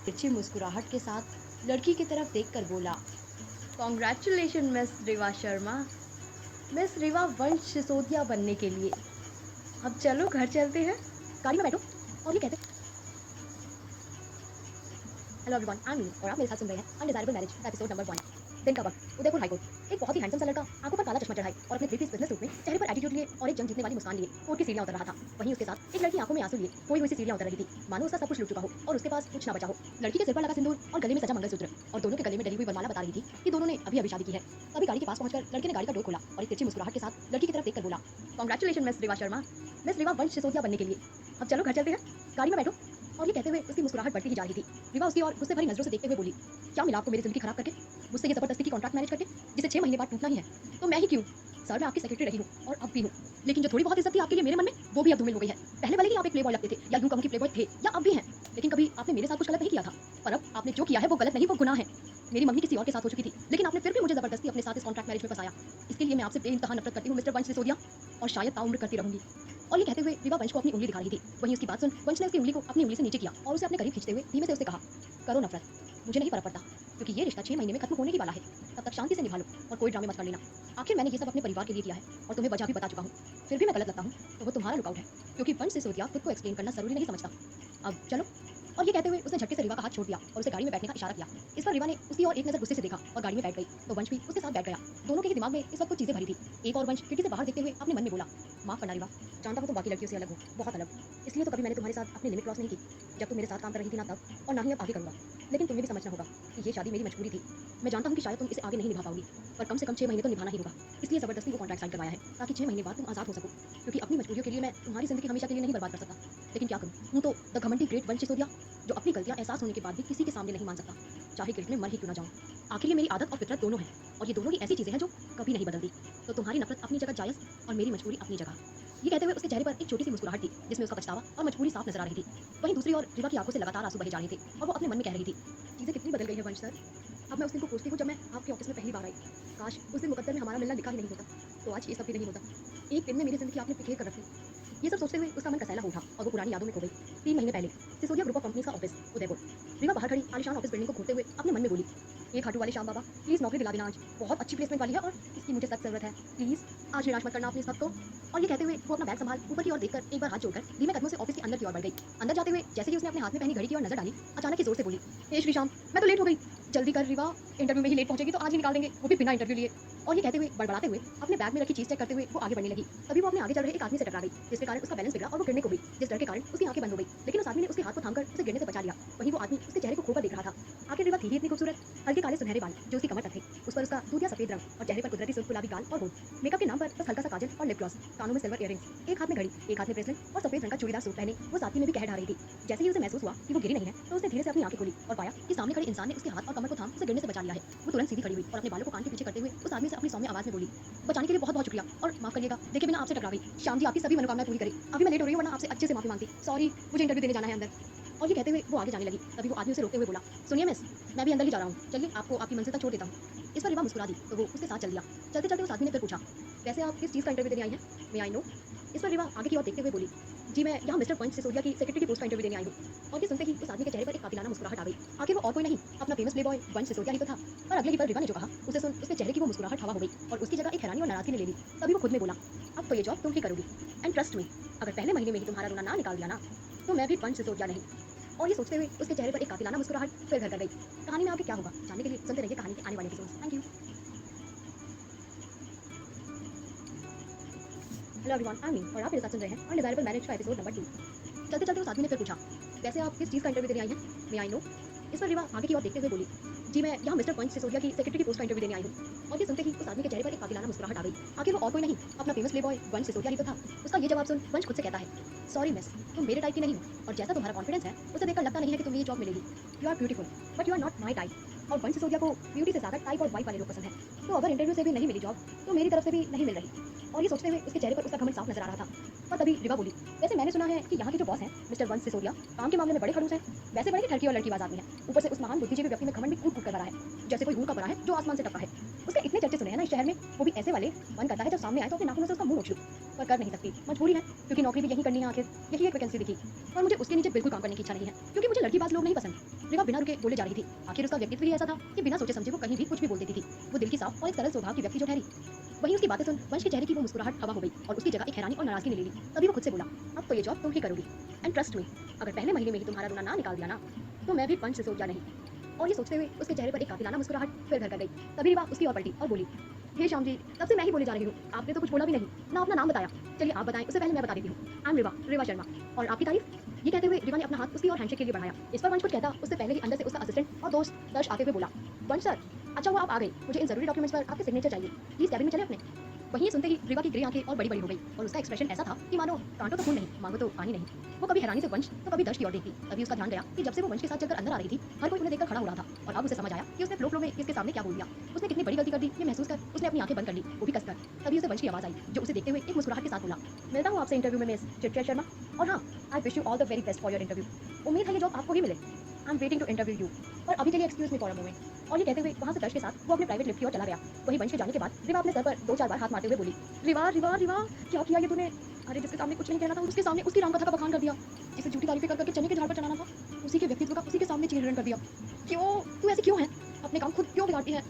तिरछी मुस्कुराहट के साथ लड़की की तरफ देखकर बोला। Congratulation miss Riva Sharma, miss Riva वंश सिसोदिया बनने के लिए। अब चलो घर चलते हैं। गाड़ी में बैठो और ये कहते। Hello everyone, I am Meenu और आप मेरे साथ सुन रहे हैं अनडिजायरेबल मैरिज का एपिसोड नंबर 1। दिन का वक्त, उदयपुर हाईकोर्ट। एक बहुत ही हैंडसम सा लड़का आंखों पर काला चश्मा चढ़ाए और अपने थ्री पीस बिजनेस सूट में चेहरे पर एटीट्यूड लिए और एक जंग जीतने वाली मुस्कान लिए कोर्ट की सीढ़ियां उतर रहा था। वहीं उसके साथ एक लड़की आंखों में आंसू लिए खोई हुई सी सीढ़ियां उतर रही थी, मानो उसका सब कुछ लूट चुका हो और उसके पास कुछ ना बचा हो। लड़की के सिर पर लगा सिंदूर और गले में सजा मंगलसूत्र और दोनों के गले में डली हुई वरमाला बता रही थी कि दोनों ने अभी अभी शादी की है। तभी गाड़ी के पास पहुंचकर लड़के ने गाड़ी का डोर खोला और एक तिरछी मुस्कुराहट के साथ लड़की की तरफ देखकर बोला। Congratulation miss Riva Sharma, miss Riva वंश सिसोदिया बनने के लिए। अब चलो घर चलते हैं। गाड़ी में बैठो और ये कहते हुए उसकी मुस्कुराहट बढ़ती ही जा रही थी। रिवा उसकी और गुस्से भरी नजरों से देखते हुए बोली। क्या मिला आपको मेरी जिंदगी खराब करके, मुझसे ये जबरदस्ती की कॉन्ट्रैक्ट मैरिज करके, जिसे 6 महीने बाद टूटना ही है। तो मैं ही क्यों? सर, मैं आपकी सेक्रेटरी रही हूँ और अब भी हूँ, लेकिन जो थोड़ी बहुत इज्जत थी आपके लिए मेरे मन में, वो भी अब धूमिल हो गई है। पहले भले ही आप एक प्लेबॉय लगते थे या यूं कहूं कि प्लेबॉय थे या अब भी हैं, लेकिन कभी आपने मेरे साथ कुछ गलत नहीं किया था। पर अब आपने जो किया है वो गलत नहीं, वो गुनाह है। मेरी मम्मी किसी और के साथ हो चुकी थी, लेकिन आपने फिर भी मुझे जबरदस्ती अपने साथ इस कॉन्ट्रैक्ट मैरिज में फंसाया। इसके लिए मैं आपसे बेइंतहा नफरत करती हूँ मिस्टर वंश सिसोदिया, और शायद ताउम्र करती रहूंगी। और ये कहते हुए विवा वंश को अपनी उंगली दिखा रही थी। वहीं उसकी बात सुन वंश ने उसकी उंगली को अपनी उंगली से नीचे किया और उसे अपने करीब खींचते हुए धीमे से उससे कहा। करो नफरत, मुझे नहीं फर्क पड़ता, क्योंकि ये रिश्ता 6 महीने में खत्म होने ही वाला है। तब तक शांति से निभा लो और कोई ड्रामे मत कर लेना। आखिर मैंने ये सब अपने परिवार के लिए किया है और तुम्हें वजह भी बता चुका हूँ। फिर भी मैं गलत लगता हूँ तो वो तुम्हारा लुकआउट है, क्योंकि वंश सिसोदिया खुद को एक्सप्लेन करना जरूरी नहीं समझता। अब चलो। और ये कहते हुए उसने झटके से रिवा का हाथ छोड़ दिया और उसे गाड़ी में बैठने का इशारा किया। इस पर रिवा ने उसकी और एक नजर गुस्से से देखा और गाड़ी में बैठ गई, तो वंश भी उसके साथ बैठ गया। दोनों के ही दिमाग में इस वक्त कुछ चीजें भरी थी। एक और वंश खिड़की से बाहर देखते हुए अपने मन में बोला। माफ करना रिवा, जानता हूँ तुम बाकी लड़कियों से अलग हो, बहुत अलग। इसलिए तो कभी मैंने तुम्हारे साथ अपनी लिमिट क्रॉस नहीं की, जब तुम मेरे साथ काम कर रही थी ना तब, और ना ही अब आगे करूंगा। लेकिन तुम्हें भी समझना होगा कि ये शादी मेरी मजबूरी थी। मैं जानता हूँ कि शायद तुम इसे आगे नहीं निभा पाओगी, पर कम से कम 6 महीने तो निभाना ही होगा। इसलिए जबरदस्ती वो कॉन्ट्रैक्ट साइन करवाया है, ताकि 6 महीने बाद तुम आजाद हो सको। क्योंकि अपनी मजबूरियों के लिए मैं तुम्हारी जिंदगी हमेशा के लिए नहीं बर्बाद कर सकता। लेकिन क्या करूँ, हूँ तो द घमंडी ग्रेट वंश सिसोदिया, जो अपनी गलतियां एहसास होने के बाद भी किसी के सामने नहीं मान सकता, चाहे गिल्ट में मर ही क्यों ना जाऊं। आखिर ये मेरी आदत और फितरत दोनों है, और ये दोनों ही ऐसी चीजें हैं जो कभी नहीं बदलती। तो तुम्हारी नफरत अपनी जगह जायज और मेरी मजबूरी अपनी जगह। ये कहते हुए उसके चेहरे पर एक छोटी सी मुस्कुराहट थी, जिसमें उसका पछतावा और मजबूरी साफ नजर आ रही थी। वहीं दूसरी ओर रिवा की आंखों से लगातार आंसू बहे जा रहे थे और वो अपने मन में कह रही थी। चीजें कितनी बदल गई है वंश सर। अब मैं उस दिन को पूछती हूँ जब मैं आपके ऑफिस में पहली बार आई। काश उस दिन मुकद्दर में हमारा मिलना लिखा ही नहीं होता, तो आज ये सब भी नहीं होता। एक दिन में मेरी जिंदगी आपने बिखेर कर रखी। ये सब सोचते हुए उसका मन कसैला हो उठा और वो पुरानी यादों में खो गई। 3 महीने पहले सिसोदिया ग्रुप ऑफ कंपनीज का ऑफिस, उदयपुर। रीवा बाहर खड़ी आलीशान ऑफिस बिल्डिंग को घूरते हुए अपने मन में बोली। ये खाटू वाले श्याम बाबा, प्लीज नौकरी दिला देना आज, बहुत अच्छी प्लेसमेंट वाली है और इसकी मुझे सख्त जरूरत है। प्लीज आज निराश मत करना अपने इस वक्त को। और ये कहते हुए वो अपना बैग संभाल ऊपर की ओर देखकर एक बार हाथ जोड़कर धीमे कदमों से ऑफिस के अंदर की ओर बढ़ गई। अंदर जाते हुए जैसे ही उसने अपने हाथ में पहनी घड़ी की ओर नजर डाली, अचानक ही जोर से बोली। हे श्री श्याम, मैं तो लेट हो गई, जल्दी कर रिवा, इंटरव्यू में ही लेट पहुंचेगी तो आज ही निकाल देंगे, वो भी बिना इंटरव्यू लिए। और ये कहते हुए बड़बड़ाते हुए अपने बैग में रखी चीज चेक करते हुए वो आगे बढ़ने लगी। तभी वो अपने आगे चल रहे एक आदमी से टकरा गई, जिसके कारण उसका बैलेंस बिगड़ा और वो गिरने को गई, जिस डर के कारण उसकी आंखें बंद हो गई। लेकिन उस आदमी ने उसके हाथ को थामकर उसे गिरने से बचा लिया। वहीं वो आदमी उसके चेहरे को खोकर देख रहा था। आखिर रिवा थी ही इतनी खूबसूरत, हल्के काले सुनहरे बाल जो उसकी कमर तक थे, उस पर उसका दूधिया सफेद रंग और चेहरे पर कुदरती सुर्ख गुलाबी गाल और होंठ। मेकअप के नाम पर बस हल्का सा काजल और लिप ग्लॉस, कानों में सिल्वर इयररिंग्स, एक हाथ में घड़ी, एक हाथ में ब्रेसलेट और सफेद रंग का चूड़ीदार सूट पहने वो साथी में भी कह ढा रही थी। जैसे ही उसे महसूस हुआ कि वो गिरी नहीं है, तो उसने धीरे से अपनी आंखें खोली और पाया कि सामने खड़े इंसान ने उसके हाथ और कमर को थाम उसे गिरने से बचा लिया है। वो तुरंत सीधी खड़ी हुई और अपने बालों को कान के पीछे करते हुए उस आदमी से अपनी सौम्य आवाज में बोली। बचाने के लिए बहुत बहुत शुक्रिया और माफ करिएगा, देखिए मैंने आपसे टकरा गई। श्याम जी आपकी सभी मनोकामनाएं पूरी करें। अभी मैं लेट हो रही हूँ, वरना आपसे अच्छे से माफी मांगती। सॉरी, मुझे इंटरव्यू देने जाना है अंदर। और ये कहते हुए वो आगे जाने लगी। तभी वो आदमी उसे रोकते हुए बोला। सुनिए मिस, मैं भी अंदर ही जा रहा हूँ, चलिए आपको आपकी मंजिल तक छोड़ देता हूँ। इस पर रिवा मुस्कुरा दी तो वो उसके साथ चल दिया। चलते चलते उस आदमी ने फिर पूछा। वैसे आप किस चीज़ का इंटरव्यू देने आई हैं, मे आई नो? इस पर रिवा आगे की ओर देखते हुए बोली। जी मैं यहाँ मिस्टर पंच सिसोदिया की सेक्रेटरी की पोस्ट का इंटरव्यू देने आई हूँ। और ये सुनते ही उस आदमी के चेहरे पर एक कातिलाना मुस्कुराहट आ गई। आखिर वो और कोई नहीं, अपना फेमस प्ले बॉय वंश सिसोदिया ही तो था। पर अगले ही पल रिवा ने जो कहा उसे सुन उसके चेहरे की वो मुस्कुराहट हवा हो गई और उसकी जगह एक हैरानी और नाराजगी ने ले ली। तभी वो खुद में बोला। अब तो ये जॉब तुम ही करोगी, एंड ट्रस्ट मी, अगर पहले महीने में ही तुम्हारा रोना ना निकाल दिया ना, तो मैं भी वंश सिसोदिया नहीं। और ये सोचते हुए उसके चेहरे पर एक कातिलाना मुस्कुराहट फिर घर कर गई। कहानी में आगे क्या होगा जानने के लिए सुनते रहिए कहानी के आने वाले episodes. Thank you. Hello everyone, I am Meenu और आप मेरे साथ सुन रहे हैं अनडिजायरेबल मैरिज का एपिसोड नंबर 2। चलते चलते उस आदमी ने फिर पूछा। वैसे आप किस चीज़ का इंटरव्यू देने आई हैं, मे आई नो? इस पर रिवा आगे की ओर देखते हुए बोली। जी मैं यहाँ मिस्टर पंच सिसोदिया की सेक्रेटरी की पोस्ट का इंटरव्यू देने आई हूँ। और ये सुनते ही उस आदमी के चेहरे पर एक कातिलाना मुस्कुराहट आ गई। आखिर वो और कोई नहीं, अपना फेमस प्ले बॉय वंश सिसोदिया ही तो था। उसका ये जवाब सुन वंश खुद से कहता है। सॉरी मिस, तुम मेरे टाइप की नहीं हो, और जैसा तुम्हारा कॉन्फिडेंस है उसे देखकर लगता नहीं है कि तुम्हें ये जॉब मिलेगी। You are beautiful but you are not my type. और वंश सिसोदिया को ब्यूटी से ज़्यादा टाइप और वाइफ वाले लोग पसंद है। तो अगर इंटरव्यू से भी नहीं मिली जॉब, तो मेरी तरफ से भी नहीं मिल रही। और ये सोचते हुए उसके चेहरे पर उसका घमंड साफ नजर आ रहा था। और तभी रिवा बोली। वैसे मैंने सुना है कि यहाँ के जो बॉस हैं मिस्टर वंश सिसोदिया, काम के मामले में बड़े खड़ूस हैं। वैसे बड़े ठरकी और लड़कीबाज आदमी हैं, ऊपर से उस महान बुद्धिजीवी व्यक्ति में घमंड भी कूट कूट कर भरा है, जैसे कोई हूर का बड़ा है जो आसमान से टपका है। उसके इतने चर्चे सुने हैं ना इस शहर में, वो भी ऐसे वाले, मन करता है जब सामने आए तो अपने नाखूनों से उसका मुंह नोच लूं, पर कर नहीं सकती, मजबूरी है, क्योंकि नौकरी भी यहीं करनी है आखिर, यही एक वैकेंसी दिखी और मुझे उसके नीचे बिल्कुल काम करने की इच्छा नहीं है, क्योंकि मुझे लड़कीबाज लोग नहीं पसंद। रिवा बिना रुके बोले जा रही थी, आखिर उसका व्यक्तित्व ही ऐसा था कि बिना सोचे समझे वो कहीं भी कुछ भी बोल देती थी। वो दिल की साफ और एक सरल स्वभाव की व्यक्ति जो ठहरी। वहीं उसकी बातें सुन वंश के चेहरे की वो मुस्कुराहट हवा हो गई और उसकी जगह एक हैरानी और नाराजगी ने ले ली। तभी वो खुद से बोला, अब तो ये जॉब तुम ही करोगी, एंड ट्रस्ट मी, अगर पहले महीने में ही तुम्हारा रोना ना निकाल दिया ना, तो मैं भी वंश से सोचा नहीं। और ये सोचते हुए उसके चेहरे पर एक कातिलाना मुस्कुराहट फिर घर कर गई। तभी रिवा उसकी ओर पलटी और बोली, हे श्याम जी, तब से मैं ही बोले जा रही हूँ, आपने तो कुछ बोला भी नहीं, ना अपना नाम बताया। चलिए आप बताएं, उससे पहले मैं बता देती हूँ। I am Riva, Riva Sharma. और आपकी तारीफ? ये कहते हुए रिवा ने अपना हाथ उसकी और हैंडशेक के लिए बढ़ाया। इस पर वंश कुछ कहता उससे पहले ही अंदर से उसका असिस्टेंट और दोस्त दर्श आते हुए बोला, वंश सर, अच्छा हुआ आप आ गए, मुझे इन जरूरी डॉक्यूमेंट्स पर आपके सिग्नेचर चाहिए, प्लीज कैबिन में चले अपने। वहीं ये सुनते ही रिवा की ग्रे आंखें और बड़ी बड़ी हो गई और उसका एक्सप्रेशन ऐसा था कि मानो कांटो तो खून नहीं, मांगो तो पानी नहीं। वो कभी हैरानी से वंश तो कभी दर्श की ओर देखती। तभी उसका ध्यान गया कि जब से वो वंश के साथ चलकर अंदर आ रही थी, हर कोई उन्हें देखकर खड़ा हो रहा था और अब उसे समझ आया कि उसने फ्लो में किसके सामने क्या बोल दिया। उसने कितनी बड़ी गलती कर दी ये महसूस कर उसने अपनी आंखें बंद कर ली, वो भी कसकर। तभी उसे वंश की आवाज आई जो उसे देखते हुए एक मुस्कुराहट के साथ बोला, मिलता हूँ आपसे इंटरव्यू में मिस चित्रा शर्मा, और हाँ, I wish you all the very best for your interview. उम्मीद है ये जॉब आपको ही मिले। I am waiting to interview you, और अभी के लिए excuse me for a moment. और ये कहते हुए वहां से दर्श के साथ वो अपने प्राइवेट लिफ्ट की ओर चला गया। वहीं वंश के जाने के बाद रिवा अपने सर पर 2-4 बार हाथ मारते हुए बोली, रिवा रिवा रिवा, क्या किया ये तूने? अरे जिसके सामने कुछ नहीं कहना था उसके सामने उसकी रामकथा का बखान कर दिया। जिसे झूठी तारीफें कर करके चने के झाड़ पर चढ़ाना था, उसी के व्यक्तित्व का उसी के सामने चीरहरण कर दिया। क्यों तू ऐसी क्यों है? अपने काम खुद क्यों बिगाड़ती है?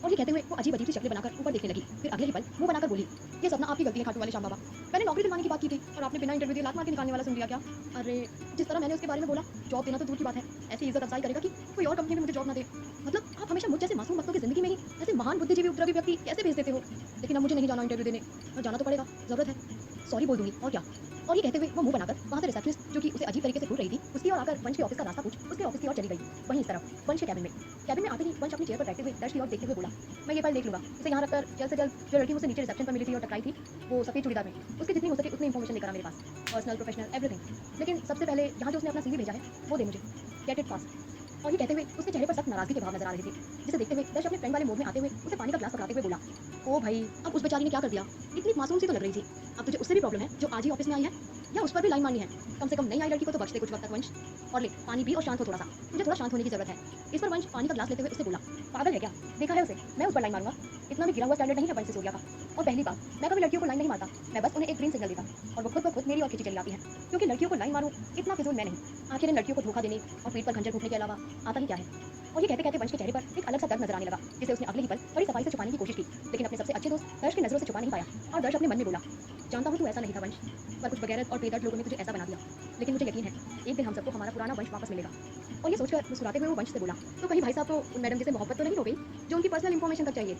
और ये कहते हुए वो अजीब अजीब सी शक्लें बनाकर ऊपर देखने लगी। फिर अगले ही पल मुंह बनाकर बोली, ये सपना आपकी गलती है खाटू वाले श्याम बाबा। मैंने नौकरी दिलवाने की बात की थी और आपने बिना इंटरव्यू दिए लात मार के निकालने वाला सुन लिया क्या? अरे जिस तरह मैंने उसके बारे में बोला, जॉब देना तो दूर की बात है, ऐसी इज्जत अफजाई करेगा कि कोई और कंपनी में मुझे जॉब ना दे। मतलब आप हमेशा मुझ जैसे मासूम बच्चों की जिंदगी में ही ऐसे महान बुद्धिजीवी उपद्रवी व्यक्ति कैसे भेज देते हो? लेकिन अब मुझे नहीं जाना इंटरव्यू देने, और जाना तो पड़ेगा, जरूरत है, सॉरी बोल दूंगी और क्या। और ये कहते हुए वो मुंह बनाकर वहां से रिसेप्शनिस्ट जो कि उसे अजीब तरीके से घूर रही थी उसकी ओर आकर वंश के ऑफिस का रास्ता पूछ उसके ऑफिस की ओर चली गई। वहीं इस तरफ वंश के कैबिन में आते ही वंश अपनी चेयर पर बैठते हुए दर्श की ओर देखते हुए बोला, मैं ये फाइल देख लूंगा, इसे यहाँ रखकर जल्द से जल्द जो लड़की मुझसे नीचे रिसेप्शन पर मिली थी और टकराई थी वो सफेद चूड़ीदार में, उसकी जितनी हो सके उतनी इन्फॉर्मेशन लेकर आ मेरे पास, पर्सनल प्रोफेशनल एवरीथिंग। लेकिन सबसे पहले यहाँ जो उसने अपना सीवी भेजा है वो दे मुझे, गेट इट फास्ट। और ये कहते हुए उसके चेहरे पर सख्त नाराजगी के भाव नजर आ रहे थे, जिसे देखते हुए दर्श अपने फ्रेंड वाले मोड में आते हुए उसे पानी का ग्लास पकड़ाते हुए बोला, ओ भाई अब उस बेचारी ने क्या कर दिया? इतनी मासूम सी तो लग रही थी, अब तुझे उससे भी प्रॉब्लम है जो आज ही ऑफिस में आई है, या उस पर भी लाइन मारनी है? कम से कम नई आई लड़की को तो बख्श दे कुछ वक्त तक वंश। और ले पानी पी और शांत हो थोड़ा सा, मुझे थोड़ा शांत होने की जरूरत है। इस पर वंश पानी का ग्लास लेते हुए उससे बोला, पागल है क्या? देखा है उसे, मैं उस पर लाइन मारूंगा? इतना भी गिरा हुआ स्टैंडर्ड नहीं है वंश सिसोदिया का। और पहली बात, मैं कभी लड़कियों को लाइन नहीं मारता, मैं बस उन्हें एक ग्रीन सिग्नल देता और वो खुद ब खुद मेरी ओर खींची चली आती है, क्योंकि लड़कियों को लाइन मारूं इतना फिजूल मैं नहीं। आखिर इन लड़कियों को धोखा देने और पीठ पर खंजर घूटने के अलावा आता ही क्या है? और ये कहते कहते वंश के चेहरे पर एक अलग सा दर्द नजर आने लगा, जिसे उसने अगले ही पल बड़ी सफाई से छुपाने की कोशिश की, लेकिन अपने सबसे अच्छे दोस्त दर्श की नजरों से छुपा नहीं पाया। और दर्श अपने मन में बोला, जानता हूँ तू ऐसा नहीं था वंश, पर कुछ बगैरत और बेदर्द लोगों ने तुझे ऐसा बना दिया, लेकिन मुझे यकीन है एक दिन हम सबको हमारा पुराना वंश वापस मिलेगा। और ये सोचकर मुस्कुराते हुए वो वंश से बोला, तो कहीं भाई साहब को उन मैडम जी से मोहब्बत तो नहीं हो गई जो उनकी पर्सनल इन्फॉर्मेशन तक चाहिए?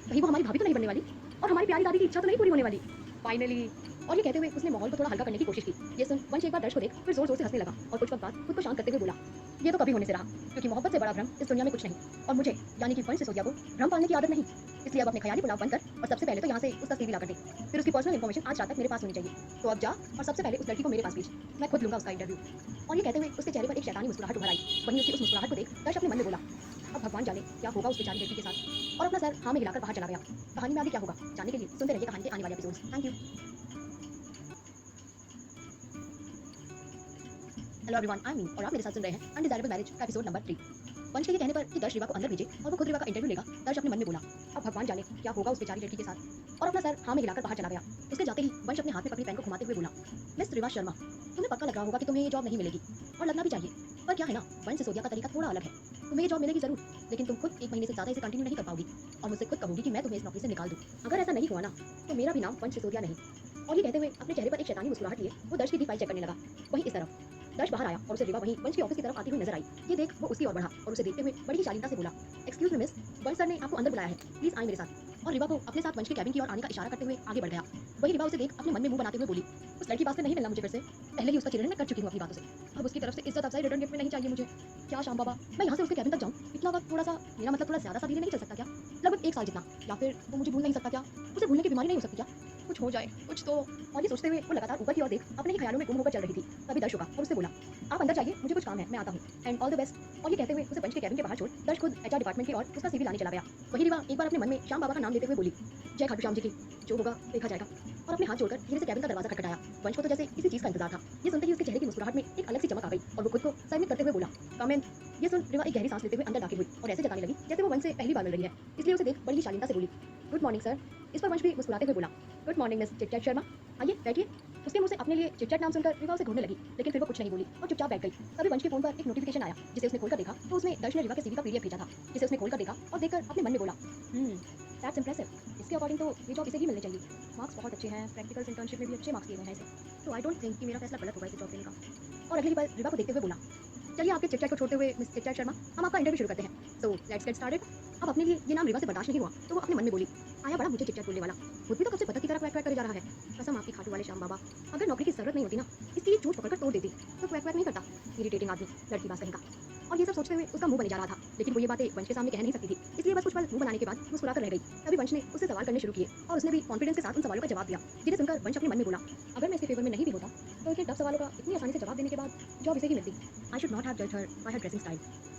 कहीं वो हमारी भाभी तो नहीं बनने वाली, और हमारी प्यारी दादी की इच्छा तो नहीं पूरी होने वाली फाइनली? और ये कहते हुए उसने माहौल को थोड़ा हल्का करने की कोशिश की। ये सुन वंश एक बार दर्श को देख फिर जोर जोर से हंसने लगा और कुछ वक्त बाद खुद को शांत करते हुए बोला, ये तो कभी होने से रहा, क्योंकि मोहब्बत से बड़ा भ्रम इस दुनिया में कुछ नहीं, और मुझे यानी कि वंश सिसोदिया को भ्रम पालने की आदत नहीं। इसलिए अब अपने ख्याली पुलाव बंद कर और सबसे पहले तो यहाँ से उसका सीवी ला कर दे, फिर उसकी पर्सनल इन्फॉर्मेशन आज रात तक मेरे पास होनी चाहिए। तो अब जा और सबसे पहले उस लड़की को मेरे पास भेज, मैं खुद लूंगा उसका इंटरव्यू। और ये कहते हुए उसके चेहरे पर एक शैतानी मुस्कुराहट उभर आई। वहीं उसकी उस मुस्कुराहट को देख दर्श अपने मन में बोला, अब भगवान जाने क्या होगा उस बेचारी लड़की के साथ। और अपना सर हाँ में हिलाकर बाहर चला गया। कहानी में आगे क्या होगा जानने के लिए सुनते रहिए कहानी के आने वाले episodes. Thank you. Hello everyone, I mean और आप मेरे साथ सुन रहे हैं अनडिजायरेबल मैरिज का एपिसोड नंबर 3। वंश के ये कहने पर कि दर्श रिवा को अंदर भेजे और वो खुद रिवा का इंटरव्यू लेगा, दर्श अपने मन में बोला, अब भगवान जाने क्या होगा उस बेचारी लड़की के साथ। और अपना सर हाँ में हिलाकर बाहर चला गया। उसके जाते ही वंश अपने हाथ में पकड़ी पेन को घुमाते हुए बोला, मिस रिवा शर्मा, तुम्हें पक्का लग रहा होगा कि तुम्हें ये जॉब नहीं मिलेगी, और लगना भी चाहिए, पर क्या है ना, वंश सिसोदिया का तरीका थोड़ा अलग है। तुम्हें ये जॉब मिलेगी जरूर, लेकिन तुम खुद 1 महीने से ज्यादा इसे कंटिन्यू नहीं कर पाओगी और मुझसे खुद कहोगी कि मैं तुम्हें इस नौकरी से निकाल दूं। अगर ऐसा नहीं हुआ ना तो मेरा भी नाम वंश सिसोदिया नहीं। और ये कहते हुए अपने चेहरे पर एक शैतानी मुस्कुराहट लिए वो दर्श की फाइल चेक करने लगा। वहीं इस तरफ दर्श बाहर आया और उसे रिवा वहीं वंश के ऑफिस की तरफ आती हुई नजर आई। ये देख वो उसकी ओर बढ़ा और उसे देखते हुए बड़ी ही शालीनता से बोला, एक्सक्यूज मी मिस, वंश सर ने आपको अंदर बुलाया है, प्लीज आए मेरे साथ। और रिवा को अपने साथ वंश के कैबिन की ओर आने का इशारा करते हुए आगे बढ़ गया। वहीं रिवा उसे देख अपने मन में मुंह बनाते हुए बोली, उस लड़की पास से नहीं मिलना मुझे फिर से, पहले ही उसका चिरण मैं कर चुकी हूँ अपनी बातों से, अब उसकी तरफ से इज्जत अफजाई रिटर्न गिफ्ट में नहीं चाहिए मुझे। क्या श्याम बाबा, मैं यहाँ से उसके कैबिन तक जाऊँ, इतना वक्त थोड़ा सा, मेरा मतलब थोड़ा ज्यादा सा धीरे नहीं चल सकता क्या? लगभग 1 साल जितना, या फिर वो मुझे भूल नहीं सकता क्या? उसे भूलने की बीमारी नहीं हो सकती क्या? कुछ हो जाए कुछ तो। और ये सोचते हुए वो लगातार ऊपर की ओर देख अपने ही ख्यालों में गुम होकर चल रही थी। तभी दर्श होगा और उससे बोला, आप अंदर जाइए, मुझे कुछ काम है, मैं आता हूँ, एंड ऑल द बेस्ट। और ये कहते हुए उसे वंश के कैबिन के बाहर छोड़ दर्श खुद एचआर डिपार्टमेंट की ओर उसका सीवी लाने चला गया। वही रिवा एक बार अपने मन में श्याम बाबा का नाम लेते हुए बोली, जय खाटू श्याम जी की, जो होगा देखा जाएगा। और अपने हाथ जोड़कर धीरे से कैबिन का दरवाजा खटखटाया। वंश को तो जैसे किसी चीज़ का इंतजार था। ये सुनते ही उसके चेहरे की मुस्कुराहट में एक अलग सी चमक आ गई और वो खुद को संयमित करते हुए बोला, कम इन। ये सुन रिवा एक गहरी सांस लेते हुए अंदर दाखिल हुई और ऐसे जताने लगी जैसे वो वंश से पहली बार मिल रही है। इसलिए उसे देख बड़ी ही शालीनता से बोली, गुड मॉर्निंग सर। इस पर वंश भी मुस्कुराते हुए बोला, good morning miss chit-chat Sharma, आइए बैठिए। उसके मुंह से अपने लिए चिटचैट नाम सुनकर रिवा उसे घूरने लगी, लेकिन फिर वो कुछ नहीं बोली और चुपचाप बैठ गई। तभी वंश के फोन पर एक नोटिफिकेशन आया जिसे उसने खोलकर देखा तो उसमें दर्श ने रिवा के सीवी का पीडीएफ भेजा था, जिसे उसने खोलकर देखा और देखकर अपने मन में बोला, दैट्स इंप्रेसिव। इसके अकॉर्डिंग तो ये जॉब इसे ही मिलनी चाहिए। मार्क्स बहुत अच्छे हैं, प्रैक्टिकल्स इंटर्नशिप में भी अच्छे मार्क्स दिए गए हैं इसे। तो आई डोंट थिंक कि मेरा फैसला गलत होगा इसे जॉब देने का। और अगली बार रिवा को देखते हुए बोला, चलिए आपके चिटचैट को छोड़ते हुए मिस चिटचैट शर्मा, हम आपका इंटरव्यू शुरू करते हैं। So let's get started. अब अपने लिए ये नाम रिवा से बर्दाश्त नहीं हुआ तो वो अपने मन में बोली, आया बड़ा मुझे चिटचैट बोलने वाला, खुद भी तो कब से बतख की तरह क्वैक क्वैक करे जा रहा है। कसम आपकी खाटू वाले श्याम बाबा, अगर नौकरी की जरूरत नहीं होती ना, इसकी ये चोट पकड़कर तोड़ देती तो क्वैक क्वैक नहीं करता। इरिटेटिंग आदमी, लड़की बात कहीं का। और ये सब सोचते हुए उसका मुंह बने जा रहा था, लेकिन वो ये बातें वंश के सामने कह नहीं सकती थी, इसलिए बस कुछ पल मुंह बनाने के बाद मुस्कुराकर रह गई। तभी वंश ने उससे सवाल करने शुरू किए और उसने भी कॉन्फिडेंस के साथ उन सवालों का जवाब दिया, जिन्हें सुनकर वंश अपने मन में बोला, अगर मैं इसके फेवर में नहीं भी होता तो इतने टफ सवालों का इतनी आसानी से जवाब देने के बाद जॉब इसे ही मिलती। I should not have judged her by her dressing style.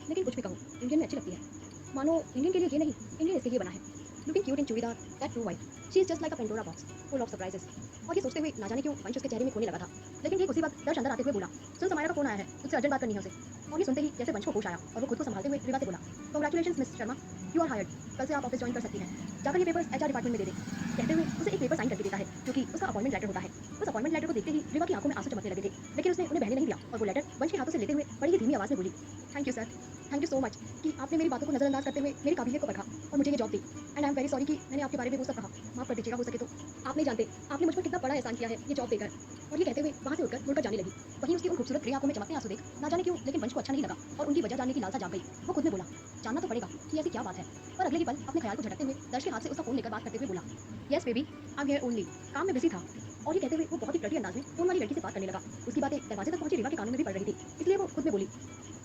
लेकिन कुछ भी कहूँ, इंडियन में अच्छी लगती है। मानो इंडियन के लिए ये नहीं, इंडियन इसके लिए बना है। Looking cute in churidar, that true white, she is just like a Pandora box full of surprises. और ये सोचते हुए ना जाने क्यों वंश उसके चेहरे में खोने लगा था। लेकिन ठीक उसी वक्त दर्श अंदर आते हुए बोला, सुन समाया का फोन आया है, उससे अर्जेंट बात करनी है उसे। और ये सुनते ही जैसे वंश को होश आया और वो खुद को संभालते हुए रिवा से बोला, congratulations miss Sharma, you are hired, कल से आप ऑफिस ज्वाइन कर सकती हैं। जाकर ये पेपर्स एचआर डिपार्टमेंट में दे दें। कहते हुए उसे एक पेपर साइन करके देता है जो कि उसका अपॉइंटमेंट लेटर होता है। उस अपॉइंटमेंट लेटर को देखते ही रिवा की आंखों में आंसू चमकने लगे थे, लेकिन उसने उन्हें बहने नहीं दिया और वो लेटर वंश के हाथों से लेते हुए बड़ी ही धीमी आवाज में बोली, thank you sir, thank you so much कि आपने मेरी बातों को नजरअंदाज करते हुए मेरी काबिलियत को परखा और मुझे ये job the. And I am very sorry कि मैंने आपके बारे में वो सब कहा, माफ कर दीजिएगा हो सके तो। आप नहीं जानते आपने मुझ पर कितना बड़ा एहसान किया है ये जॉब देकर। और ये कहते हुए वहां से उठकर मुड़कर जाने लगी। वहीं उसकी उन खूबसूरत ग्रे आंखों में चमकते आंसू देख ना जाने क्यों लेकिन वंश को अच्छा नहीं लगा और उनकी वजह जानने की लालसा जाग गई। वो खुद में बोला, जानना तो पड़ेगा कि ऐसी क्या बात है। पर अगले ही पल अपने ख्याल को झटकते हुए दर्श के हाथ से उसका फोन लेकर बात करते हुए बोला, yes baby, I am here only, काम में बिजी था। और ये कहते हुए वो बहुत ही फ्लर्टी अंदाज में फोन वाली लड़की से बात करने लगा। उसकी बातें दरवाजे तक पहुंची रिवा के कानों में भी पड़ रही थी, इसलिए वो खुद में बोली,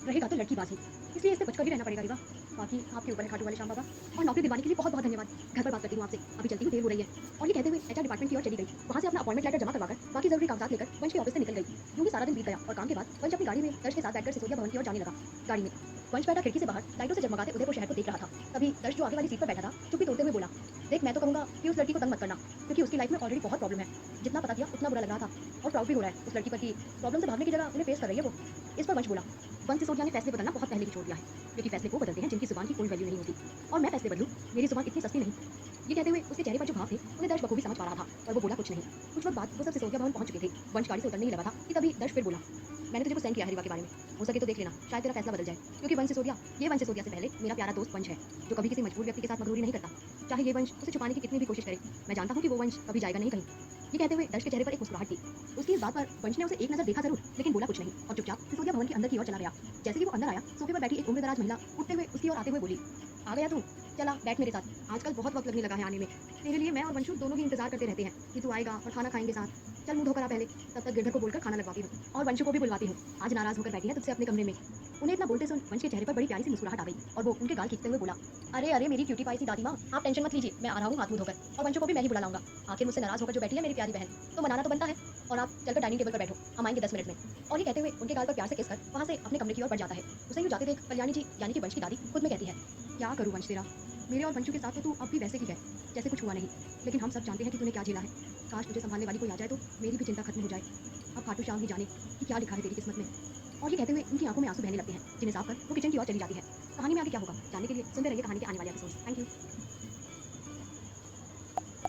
रहेगा तो लड़की बाजी, इसलिए इससे बचकर ही रहना पड़ेगा रिवा। बाकी आपके ऊपर है खाटू वाले श्याम बाबा। और नौकरी दिलवाने के लिए बहुत बहुत धन्यवाद। घर पर बात करती हूँ आपसे, अभी चलती हूँ, देर हो रही है। और ये कहते हुए एचआर डिपार्टमेंट की ओर चली गई। वहाँ से अपना अपॉइंटमेंट लेटर जमा करवाकर बाकी जरूरी कागजात लेकर वंश के ऑफिस से निकल गई। यूं ही सारा दिन बीत गया और काम के बाद वंश अपनी गाड़ी में दर्श के साथ बैठकर सिसोदिया भवन की ओर जाने लगा। गाड़ी में वंश बैठा खिड़की से बाहर लाइटों से जगमगाते उदयपुर शहर को देख रहा था। तभी दर्श जो आगे वाली सीट पर बैठा था चुप्पी तोड़ते हुए बोला, देख मैं तो कहूँगा कि उस लड़की को तंग मत करना, क्योंकि उसकी लाइफ में ऑलरेडी बहुत प्रॉब्लम है। जितना पता किया उतना बुरा लग रहा था और प्राउड भी हो रहा है उस लड़की पर कि प्रॉब्लम से भागने की जगह उन्हें फेस कर रही है वो। इस पर वंश बोला, वंश सिसोदिया ने फैसले बदलना बहुत पहले ही छोड़ दिया है, क्योंकि फैसले वो बदलते हैं जिनकी जुबान की कोई वैल्यू नहीं होती। और मैं फैसले बदलूं, मेरी जुबान इतनी सस्ती नहीं। ये कहते हुए उसके चेहरे पर जो भाव थे उन्हें दर्श बखूबी समझ पा रहा था और वो बोला कुछ नहीं। कुछ वक्त बाद वो सब सिसोदिया भवन पहुंच चुके थे। वंश गाड़ी से उतरने ही लगा था कि तभी दर्श फिर बोला, मैंने तुझे कुछ सेंड किया है रिवा के बारे में, हो सके तो देख लेना, शायद तेरा फैसला बदल जाए। क्योंकि वंश सिसोदिया, ये वंश सिसोदिया से पहले मेरा प्यारा दोस्त वंश है, जो कभी किसी मजबूर व्यक्ति के साथ मगरूरी नहीं करता, चाहे ये वंश उसे छुपाने की कितनी भी कोशिश करे। मैं जानता हूँ कि वो वंश कभी जाएगा नहीं कहीं। ये कहते हुए दर्श के चेहरे पर एक मुस्कुराहट थी। उसकी इस बात पर वंश ने उसे एक नजर देखा जरूर, लेकिन बोला कुछ नहीं और चुपचाप सिसोदिया भवन के अंदर की ओर चला गया। जैसे ही वो अंदर आया, सोफे पर बैठी एक उम्रदराज महिला उठते हुए उसकी ओर आते हुए बोली, आ गया तू, चला बैठ मेरे साथ, आजकल बहुत वक्त लगने लगा है आने में। तेरे लिए मैं और वंशु दोनों ही इंतजार करते रहते हैं कि तू आएगा और खाना खाएंगे साथ। चल मुंह धोकर आ पहले, तब तक गिरधर को बोलकर खाना लगवाती हूँ और वंशु को भी बुलवाती हूँ। आज नाराज होकर बैठी है तुझसे अपने कमरे में। उन्हें इतना बोलते सुन वंश के चेहरे पर बड़ी प्यारी सी मुस्कुराहट आ गई और वो उनके गाल खींचते हुए बोला, अरे अरे मेरी क्यूटी पाई सी दादी माँ, आप टेंशन मत लीजिए, मैं आ रहा हूँ हाथ मुंह धोकर, और वंशु को भी मैं ही बुला लाऊंगा। आखिर मुझसे नाराज होकर जो बैठी है मेरी प्यारी बहन, तो मनाना तो बनता है। और आप चलकर डाइनिंग टेबल पर बैठो, हम आएंगे 10 मिनट में। और ये कहते हुए उनके गाल पर प्यार से किस कर वहाँ से अपने कमरे की ओर बढ़ जाता है। उसे यूँ जाते देख कल्याणी जी यानी कि वंश की दादी खुद में कहती है, क्या करूँ वंश तेरा, मेरे और वंशु के साथ तो तू अब भी वैसे ही है जैसे कुछ हुआ नहीं, लेकिन हम सब जानते हैं कि तूने क्या झेला है। काश तुझे संभालने वाली कोई आ जाए तो मेरी भी चिंता खत्म हो जाए। अब खाटू श्याम ही जाने कि क्या लिखा है तेरी किस्मत में। और ये कहते हुए उनकी आंखों में आंसू बहने लगते हैं, जिन्हें साफ कर वो किचन की ओर चली जाती है। कहानी में आगे क्या होगा जानने के लिए सुनते रहिए कहानी के आने वाले एपिसोड्स। Thank you.